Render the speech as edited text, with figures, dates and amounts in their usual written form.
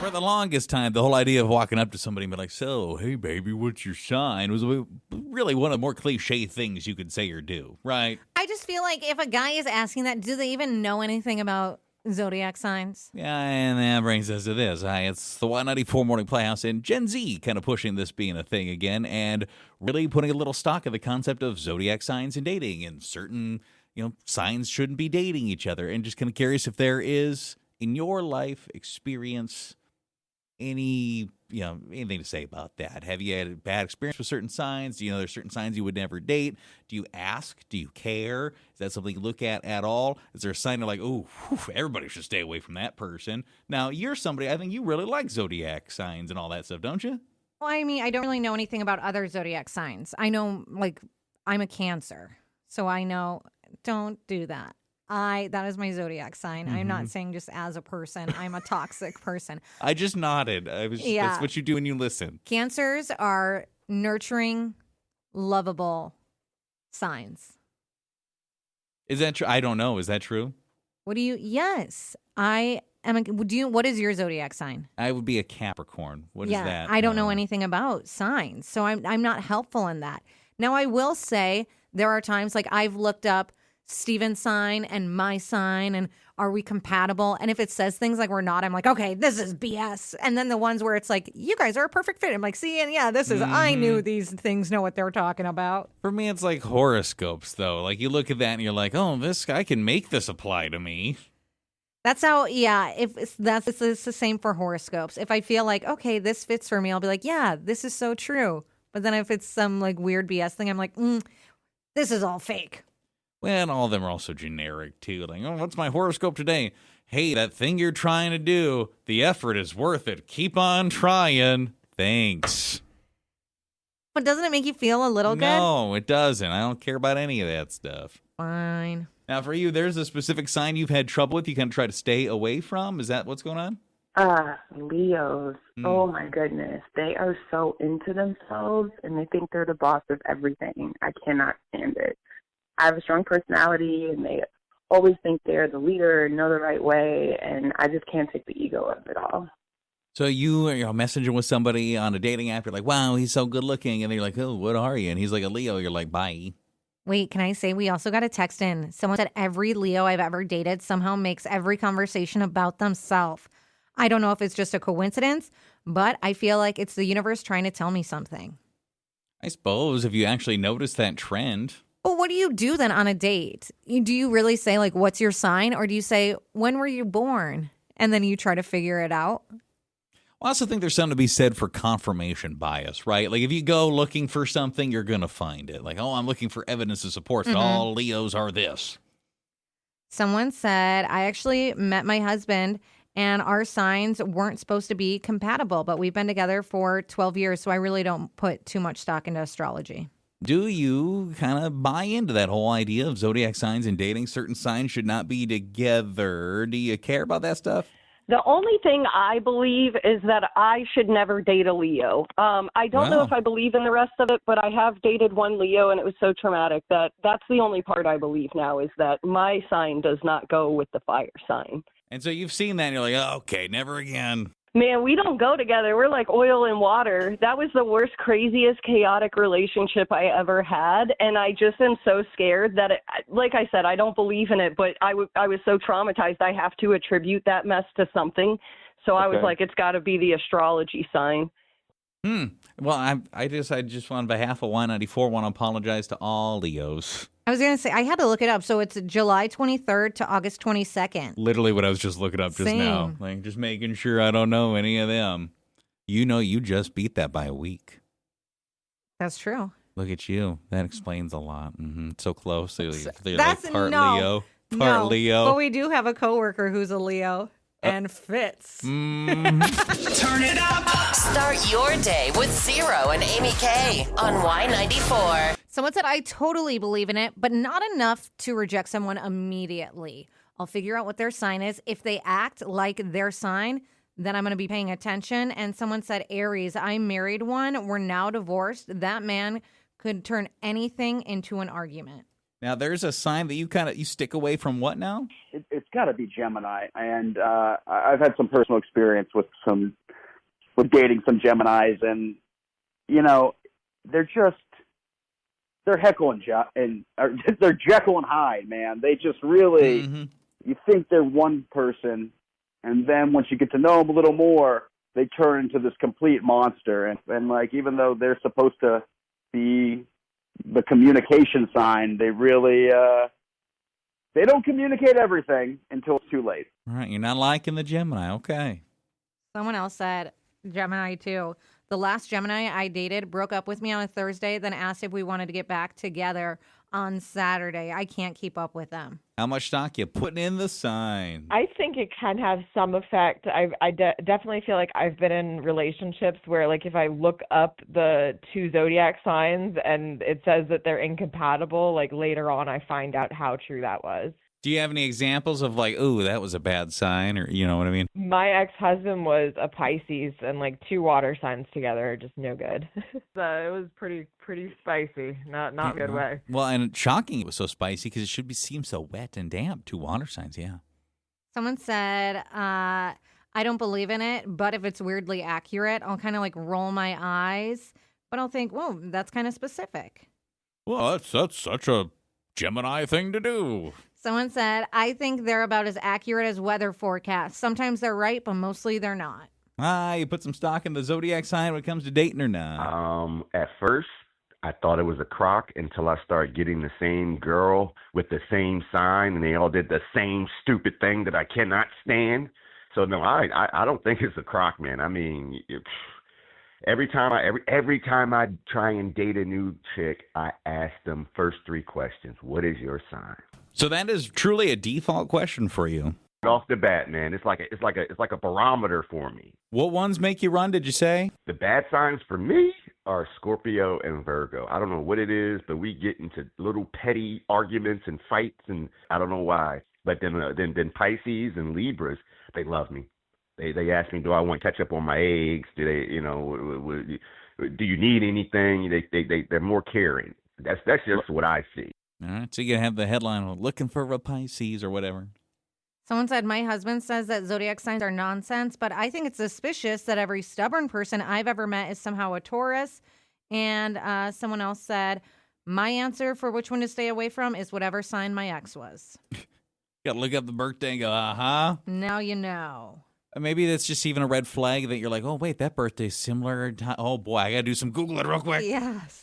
For the longest time, the whole idea of walking up to somebody and be like, so, hey, baby, what's your sign? Was really one of the more cliche things you could say or do, right? I just feel like if a guy is asking that, do they even know anything about zodiac signs? Yeah, and that brings us to this. Hi, it's the Y94 Morning Playhouse and Gen Z kind of pushing this being a thing again and really putting a little stock of the concept of zodiac signs and dating, and certain, signs shouldn't be dating each other. And just kind of curious if there is, in your life experience, anything to say about that? Have you had a bad experience with certain signs? Do you know there's certain signs you would never date? Do you ask? Do you care? Is that something you look at all? Is there a sign you're like, oh, everybody should stay away from that person? Now, you're somebody, I think you really like zodiac signs and all that stuff, don't you? Well, I mean, I don't really know anything about other zodiac signs. I know, I'm a Cancer, so I know, don't do that. That is my zodiac sign. I'm not saying just as a person. I'm a toxic person. I just nodded. That's what you do when you listen. Cancers are nurturing, lovable signs. Is that true? I don't know. Is that true? Yes. I am. What is your zodiac sign? I would be a Capricorn. What is that? I don't know anything about signs, so I'm not helpful in that. Now, I will say there are times I've looked up Steven's sign and my sign, and are we compatible? And if it says things like we're not, I'm like, okay, this is BS. And then the ones where it's like, you guys are a perfect fit. I'm like, see, and yeah, this is, I knew these things know what they're talking about. For me, it's like horoscopes, though. Like, you look at that and you're like, oh, this guy can make this apply to me. That's how, it's the same for horoscopes. If I feel like, okay, this fits for me, I'll be like, yeah, this is so true. But then if it's some weird BS thing, I'm like, this is all fake. Well, and all of them are also generic, too. Like, oh, what's my horoscope today? Hey, that thing you're trying to do, the effort is worth it. Keep on trying. Thanks. But doesn't it make you feel a little good? No, it doesn't. I don't care about any of that stuff. Fine. Now, for you, there's a specific sign you've had trouble with you kind of try to stay away from? Is that what's going on? Leos. Oh, my goodness. They are so into themselves, and they think they're the boss of everything. I cannot stand it. I have a strong personality, and they always think they're the leader and know the right way, and I just can't take the ego of it all. So you're messaging with somebody on a dating app, you're like, wow, he's so good looking, and then you're like, oh, what are you? And he's like a Leo, you're like, bye. Wait, can I say we also got a text in? Someone said every Leo I've ever dated somehow makes every conversation about themselves. I don't know if it's just a coincidence, but I feel like it's the universe trying to tell me something. I suppose if you actually notice that trend. Well, what do you do then on a date? Do you really say, what's your sign? Or do you say, when were you born? And then you try to figure it out? Well, I also think there's something to be said for confirmation bias, right? Like, if you go looking for something, you're going to find it. Like, oh, I'm looking for evidence to support that all Leos are this. Someone said, I actually met my husband, and our signs weren't supposed to be compatible, but we've been together for 12 years, so I really don't put too much stock into astrology. Do you kind of buy into that whole idea of zodiac signs and dating? Certain signs should not be together. Do you care about that stuff? The only thing I believe is that I should never date a Leo. I don't know if I believe in the rest of it, but I have dated one Leo, and it was so traumatic that's the only part I believe now, is that my sign does not go with the fire sign. And so you've seen that, and you're like, oh, okay, never again. Man, we don't go together. We're like oil and water. That was the worst, craziest, chaotic relationship I ever had. And I just am so scared that, like I said, I don't believe in it, but I was so traumatized I have to attribute that mess to something. So I was like, it's got to be the astrology sign. Well, I just on behalf of Y94 want to apologize to all Leos. I was going to say, I had to look it up. So it's July 23rd to August 22nd. Literally what I was just looking up just now. Like, just making sure I don't know any of them. You just beat that by a week. That's true. Look at you. That explains a lot. It's so close. They're That's like Leo, part Leo. But we do have a coworker who's a Leo. And fits. Turn it up. Start your day with Zero and Amy K on Y94. Someone said, I totally believe in it, but not enough to reject someone immediately. I'll figure out what their sign is. If they act like their sign, then I'm going to be paying attention. And someone said, Aries, I married one. We're now divorced. That man could turn anything into an argument. Now, there's a sign that you stick away from what now? It's got to be Gemini, and I've had some personal experience with dating some Geminis, and they're Heckle and they're Jekyll and Hyde, man. They just really you think they're one person, and then once you get to know them a little more, they turn into this complete monster. And like, even though they're supposed to be the communication sign, they really they don't communicate everything until it's too late. All right, you're not liking the Gemini. Okay. Someone else said Gemini too. The last Gemini I dated broke up with me on a Thursday, then asked if we wanted to get back together on Saturday. I can't keep up with them. How much stock you putting in the sign? I think it can have some effect. I definitely feel like I've been in relationships where, like, if I look up the two zodiac signs and it says that they're incompatible, like, later on I find out how true that was. Do you have any examples of like, ooh, that was a bad sign, or you know what I mean? My ex-husband was a Pisces, and like two water signs together are just no good. So it was pretty spicy, not a good way. Well, and shocking it was so spicy because it seem so wet and damp. Two water signs, yeah. Someone said, I don't believe in it, but if it's weirdly accurate, I'll kind of like roll my eyes, but I'll think, whoa, that's kind of specific. Well, that's such a Gemini thing to do. Someone said, I think they're about as accurate as weather forecasts. Sometimes they're right, but mostly they're not. You put some stock in the zodiac sign when it comes to dating or not? At first, I thought it was a crock until I started getting the same girl with the same sign, and they all did the same stupid thing that I cannot stand. So no, I don't think it's a crock, man. I mean, every time I try and date a new chick, I ask them first three questions. What is your sign? So that is truly a default question for you. Off the bat, man, it's like a barometer for me. What ones make you run, did you say? The bad signs for me are Scorpio and Virgo. I don't know what it is, but we get into little petty arguments and fights, and I don't know why. But then Pisces and Libras, they love me. They ask me, do I want ketchup on my eggs? Do they, do you need anything? They're more caring. That's just what I see. All right, so you have the headline, looking for a Pisces or whatever. Someone said, my husband says that zodiac signs are nonsense, but I think it's suspicious that every stubborn person I've ever met is somehow a Taurus. And someone else said, my answer for which one to stay away from is whatever sign my ex was. You got to look up the birthday and go, uh-huh. Now you know. Maybe that's just even a red flag that you're like, oh, wait, that birthday's similar. Oh, boy, I got to do some Googling real quick. Yes.